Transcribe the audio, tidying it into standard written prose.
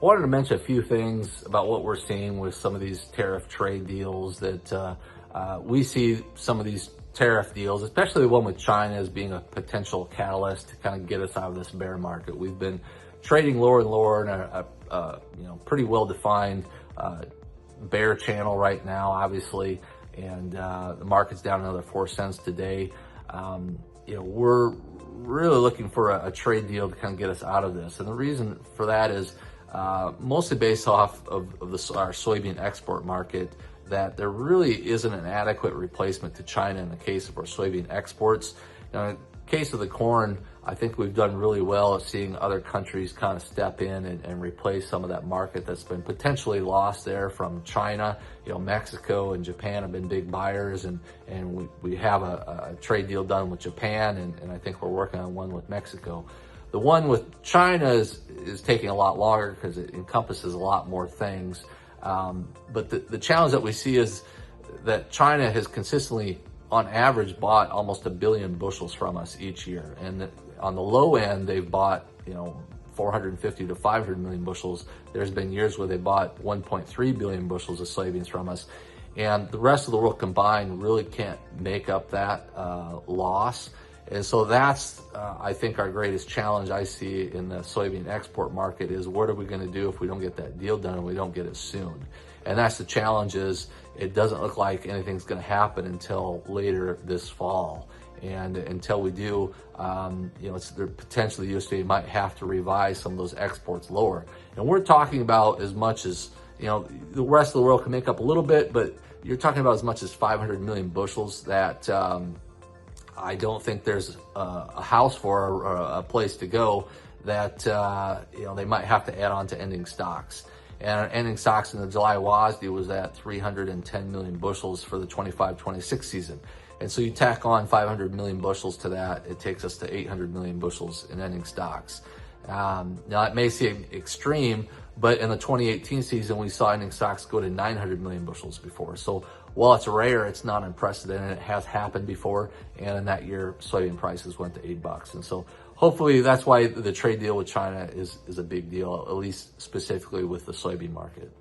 wanted to mention a few things about what we're seeing with some of these tariff trade deals that we see some of these tariff deals, especially the one with China, as being a potential catalyst to kind of get us out of this bear market. We've been trading lower and lower in a pretty well-defined bear channel right now, obviously, and the market's down another 4 cents today. We're really looking for a trade deal to kind of get us out of this, and the reason for that is mostly based off of our soybean export market, that there really isn't an adequate replacement to China in the case of our soybean exports. Now, in the case of the corn, I think we've done really well at seeing other countries kind of step in and replace some of that market that's been potentially lost there from China. Mexico and Japan have been big buyers, and we have a trade deal done with Japan, and I think we're working on one with Mexico. The one with China is taking a lot longer because it encompasses a lot more things. But the challenge that we see is that China has consistently, on average, bought almost 1 billion bushels from us each year. And on the low end, they've bought, 450 to 500 million bushels. There's been years where they bought 1.3 billion bushels of soybeans from us. And the rest of the world combined really can't make up that loss. And so that's, I think, our greatest challenge I see in the soybean export market is, what are we going to do if we don't get that deal done and we don't get it soon? And that's the challenge. Is it doesn't look like anything's going to happen until later this fall. And until we do, potentially the USDA might have to revise some of those exports lower. And we're talking about as much as, the rest of the world can make up a little bit, but you're talking about as much as 500 million bushels that I don't think there's a house for or a place to go that, they might have to add on to ending stocks. And our ending stocks in the July WASDE was at 310 million bushels for the 25-26 season. And so you tack on 500 million bushels to that, it takes us to 800 million bushels in ending stocks. Now, it may seem extreme, but in the 2018 season, we saw ending stocks go to 900 million bushels before. So while it's rare, it's not unprecedented. It has happened before. And in that year, soybean prices went to $8. And so hopefully that's why the trade deal with China is a big deal, at least specifically with the soybean market.